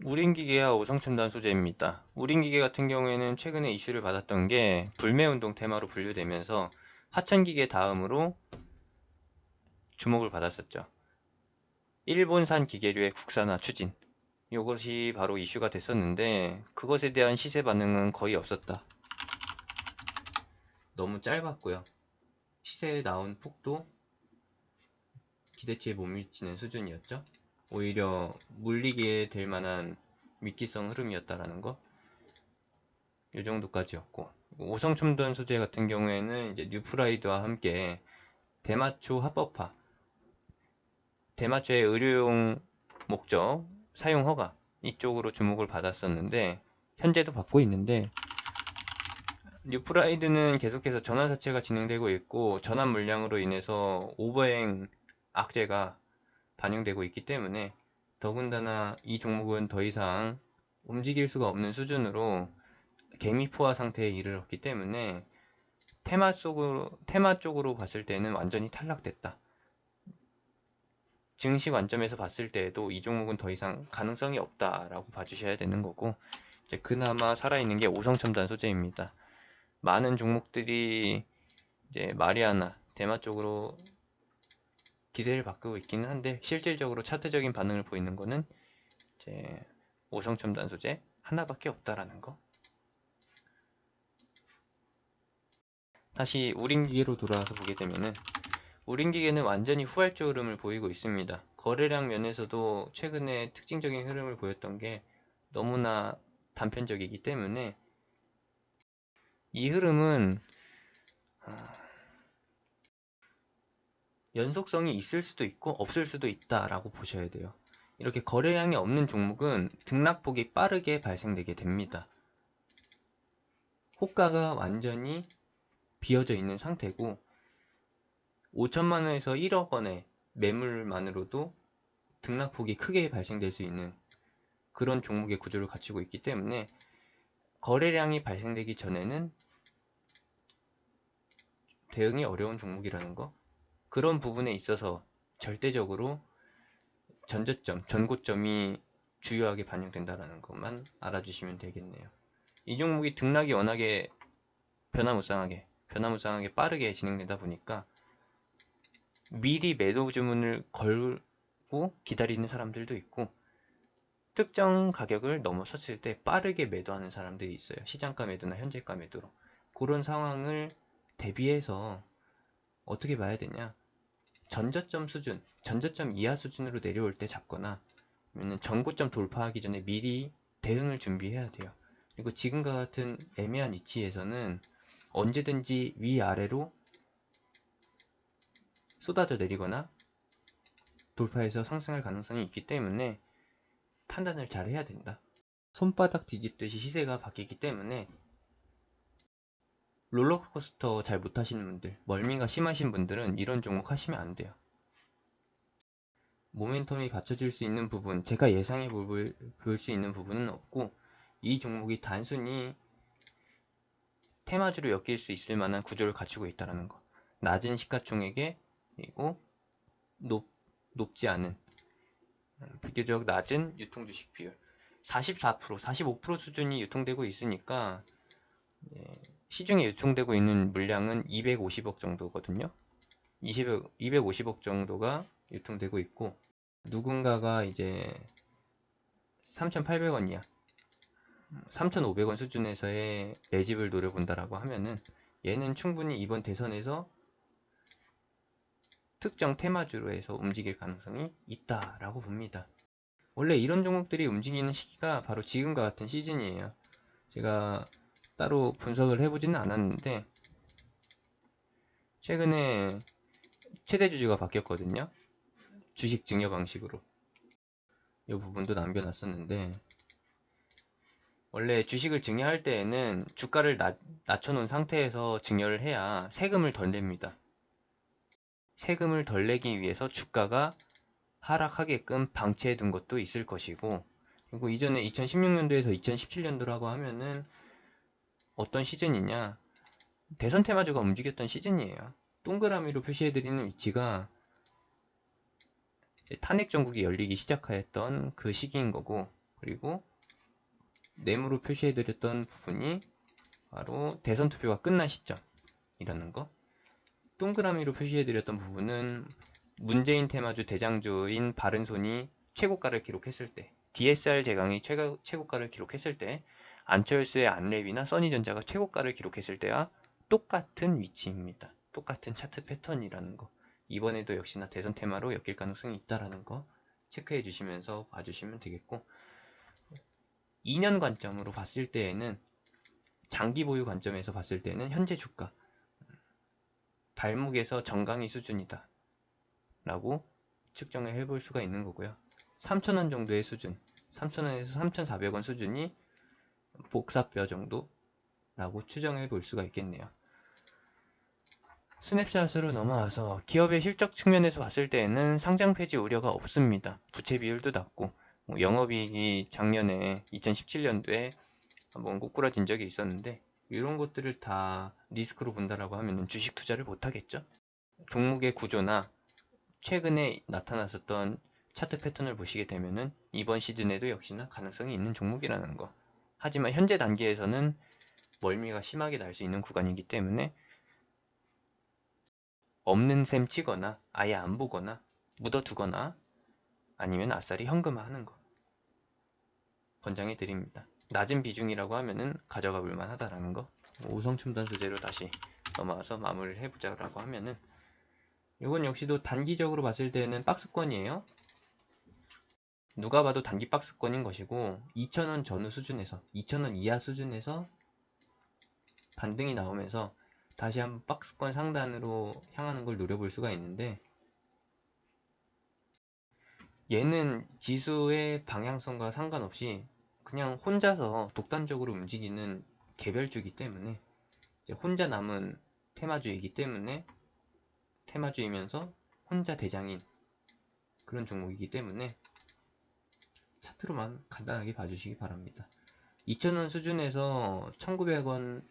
우린기계와 오성첨단 소재입니다. 우린기계 같은 경우에는 최근에 이슈를 받았던 게 불매운동 테마로 분류되면서 화천기계 다음으로 주목을 받았었죠. 일본산 기계류의 국산화 추진, 이것이 바로 이슈가 됐었는데 그것에 대한 시세 반응은 거의 없었다. 너무 짧았고요. 시세에 나온 폭도 기대치에 못 미치는 수준이었죠. 오히려 물리게 될 만한 미끼성 흐름이었다라는 거, 이 정도까지였고, 오성첨단 소재 같은 경우에는 이제 뉴프라이드와 함께 대마초 합법화, 대마초의 의료용 목적 사용 허가 이쪽으로 주목을 받았었는데 현재도 받고 있는데, 뉴프라이드는 계속해서 전환 사채가 진행되고 있고 전환 물량으로 인해서 오버행 악재가 반영되고 있기 때문에 더군다나 이 종목은 더 이상 움직일 수가 없는 수준으로 개미포화 상태에 이르렀기 때문에 테마 쪽으로 봤을 때는 완전히 탈락됐다. 증시 관점에서 봤을 때에도 이 종목은 더 이상 가능성이 없다라고 봐주셔야 되는 거고, 이제 그나마 살아있는 게 오성첨단 소재입니다. 많은 종목들이 이제 마리아나 대마 쪽으로 기대를 바꾸고 있기는 한데 실질적으로 차트적인 반응을 보이는 거는 이제 오성첨단 소재 하나밖에 없다라는 거. 다시 우린기계로 돌아와서 보게 되면은 우린기계는 완전히 후발주 흐름을 보이고 있습니다. 거래량 면에서도 최근에 특징적인 흐름을 보였던 게 너무나 단편적이기 때문에 이 흐름은 연속성이 있을 수도 있고 없을 수도 있다라고 보셔야 돼요. 이렇게 거래량이 없는 종목은 등락폭이 빠르게 발생되게 됩니다. 호가가 완전히 비어져 있는 상태고 5천만원에서 1억원의 매물만으로도 등락폭이 크게 발생될 수 있는 그런 종목의 구조를 갖추고 있기 때문에 거래량이 발생되기 전에는 대응이 어려운 종목이라는 거, 그런 부분에 있어서 절대적으로 전저점, 전고점이 주요하게 반영된다는 것만 알아주시면 되겠네요. 이 종목이 등락이 워낙에 변화무쌍하게 빠르게 진행되다 보니까 미리 매도 주문을 걸고 기다리는 사람들도 있고 특정 가격을 넘어섰을 때 빠르게 매도하는 사람들이 있어요. 시장가 매도나 현재가 매도로. 그런 상황을 대비해서 어떻게 봐야 되냐, 전저점 수준, 전저점 이하 수준으로 내려올 때 잡거나 아니면 전고점 돌파하기 전에 미리 대응을 준비해야 돼요. 그리고 지금과 같은 애매한 위치에서는 언제든지 위아래로 쏟아져 내리거나 돌파해서 상승할 가능성이 있기 때문에 판단을 잘 해야 된다. 손바닥 뒤집듯이 시세가 바뀌기 때문에 롤러코스터 잘 못하시는 분들, 멀미가 심하신 분들은 이런 종목 하시면 안 돼요. 모멘텀이 받쳐질 수 있는 부분, 제가 예상해 볼 수 있는 부분은 없고 이 종목이 단순히 테마주로 엮일 수 있을 만한 구조를 갖추고 있다는 거. 낮은 시가총액에 그리고 높지 않은 비교적 낮은 유통주식 비율 44%, 45% 수준이 유통되고 있으니까 시중에 유통되고 있는 물량은 250억 정도거든요. 250억 정도가 유통되고 있고 누군가가 이제 3,800원 이하 3,500원 수준에서의 매집을 노려본다라고 하면은 얘는 충분히 이번 대선에서 특정 테마주로 해서 움직일 가능성이 있다라고 봅니다. 원래 이런 종목들이 움직이는 시기가 바로 지금과 같은 시즌이에요. 제가 따로 분석을 해보지는 않았는데 최근에 최대 주주가 바뀌었거든요. 주식 증여 방식으로. 이 부분도 남겨놨었는데 원래 주식을 증여할 때에는 주가를 낮춰놓은 상태에서 증여를 해야 세금을 덜 냅니다. 세금을 덜 내기 위해서 주가가 하락하게끔 방치해 둔 것도 있을 것이고, 그리고 이전에 2016년도에서 2017년도라고 하면은 어떤 시즌이냐, 대선 테마주가 움직였던 시즌이에요. 동그라미로 표시해드리는 위치가 탄핵 정국이 열리기 시작했던 그 시기인 거고, 그리고 네모로 표시해드렸던 부분이 바로 대선 투표가 끝난 시점이라는 거. 동그라미로 표시해드렸던 부분은 문재인 테마주 대장주인 바른손이 최고가를 기록했을 때, DSR 제강이 최고가를 기록했을 때, 안철수의 안랩이나 써니전자가 최고가를 기록했을 때와 똑같은 위치입니다. 똑같은 차트 패턴이라는 거. 이번에도 역시나 대선 테마로 엮일 가능성이 있다라는 거 체크해 주시면서 봐주시면 되겠고, 2년 관점으로 봤을 때에는, 장기 보유 관점에서 봤을 때는 현재 주가 발목에서 정강이 수준이다 라고 측정을 해볼 수가 있는 거고요. 3,000원 정도의 수준, 3,000원에서 3,400원 수준이 복사뼈 정도라고 추정해 볼 수가 있겠네요. 스냅샷으로 넘어와서 기업의 실적 측면에서 봤을 때에는 상장 폐지 우려가 없습니다. 부채 비율도 낮고, 영업이익이 작년에 2017년도에 한번 꼬꾸라진 적이 있었는데, 이런 것들을 다 리스크로 본다라고 하면 주식 투자를 못하겠죠. 종목의 구조나 최근에 나타났었던 차트 패턴을 보시게 되면은 이번 시즌에도 역시나 가능성이 있는 종목이라는 거. 하지만 현재 단계에서는 멀미가 심하게 날 수 있는 구간이기 때문에 없는 셈 치거나 아예 안 보거나 묻어두거나 아니면 아싸리 현금화하는 거 권장해 드립니다. 낮은 비중이라고 하면은 가져가 볼 만하다라는 거. 오성첨단 소재로 다시 넘어와서 마무리를 해보자라고 하면은, 이건 역시도 단기적으로 봤을 때는 박스권이에요. 누가 봐도 단기 박스권인 것이고, 2,000원 전후 수준에서 2,000원 이하 수준에서 반등이 나오면서 다시 한번 박스권 상단으로 향하는 걸 노려볼 수가 있는데, 얘는 지수의 방향성과 상관없이 그냥 혼자서 독단적으로 움직이는 개별주이기 때문에, 이제 혼자 남은 테마주이기 때문에, 테마주이면서 혼자 대장인 그런 종목이기 때문에 차트로만 간단하게 봐주시기 바랍니다. 2,000원 수준에서 1,900원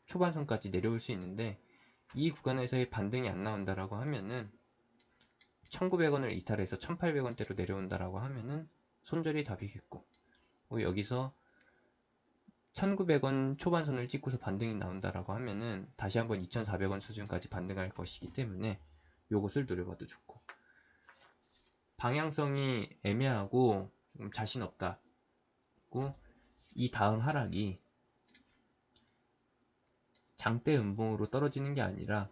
초반선까지 내려올 수 있는데, 이 구간에서의 반등이 안 나온다라고 하면은 1,900원을 이탈해서 1,800원대로 내려온다라고 하면은 손절이 답이겠고, 여기서 1,900원 초반선을 찍고서 반등이 나온다라고 하면은 다시 한번 2,400원 수준까지 반등할 것이기 때문에 요것을 노려봐도 좋고, 방향성이 애매하고 자신 없다. 이 다음 하락이 장대 음봉으로 떨어지는 게 아니라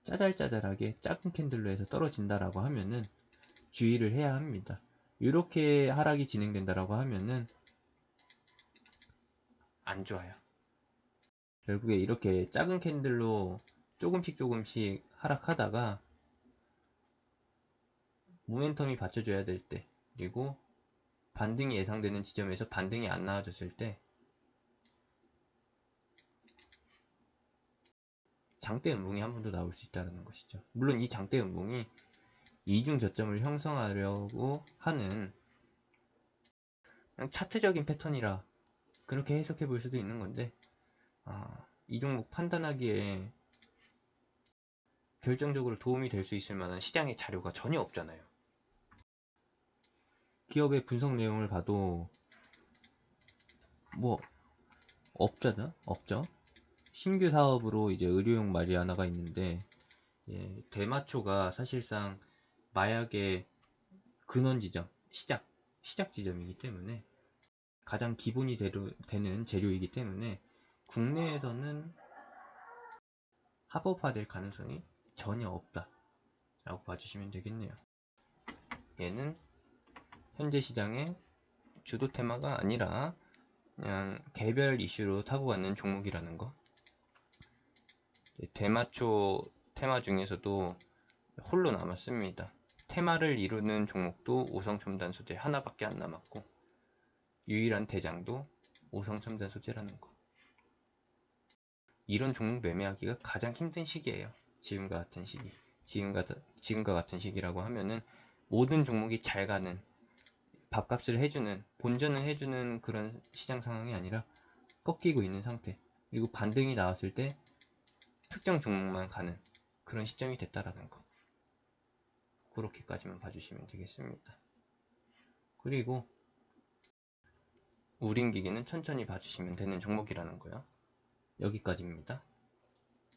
짜잘짜잘하게 작은 캔들로 해서 떨어진다라고 하면은 주의를 해야 합니다. 이렇게 하락이 진행된다라고 하면은 안 좋아요. 결국에 이렇게 작은 캔들로 조금씩 하락하다가 모멘텀이 받쳐줘야 될 때, 그리고 반등이 예상되는 지점에서 반등이 안 나와줬을 때 장대 음봉이 한 번 더 나올 수 있다는 것이죠. 물론 이 장대 음봉이 이중 저점을 형성하려고 하는 그냥 차트적인 패턴이라 그렇게 해석해 볼 수도 있는 건데, 이 종목 판단하기에 결정적으로 도움이 될 수 있을 만한 시장의 자료가 전혀 없잖아요. 기업의 분석 내용을 봐도 뭐 없죠. 신규 사업으로 이제 의료용 마리아나가 있는데, 대마초가 사실상 마약의 근원 지점, 시작 지점이기 때문에 가장 기본이 되는 재료이기 때문에 국내에서는 합법화될 가능성이 전혀 없다라고 봐주시면 되겠네요. 얘는 현재 시장의 주도 테마가 아니라 그냥 개별 이슈로 타고 가는 종목이라는 거. 대마초 테마 중에서도 홀로 남았습니다. 테마를 이루는 종목도 오성첨단 소재 하나밖에 안 남았고, 유일한 대장도 오성첨단 소재라는 거. 이런 종목 매매하기가 가장 힘든 시기예요. 지금과 같은 시기. 지금과 같은 시기라고 하면은 모든 종목이 잘 가는, 밥값을 해주는, 본전을 해주는 그런 시장 상황이 아니라 꺾이고 있는 상태. 그리고 반등이 나왔을 때 특정 종목만 가는 그런 시점이 됐다라는 거. 그렇게까지만 봐주시면 되겠습니다. 그리고 우린 기계는 천천히 봐주시면 되는 종목이라는 거요. 여기까지입니다.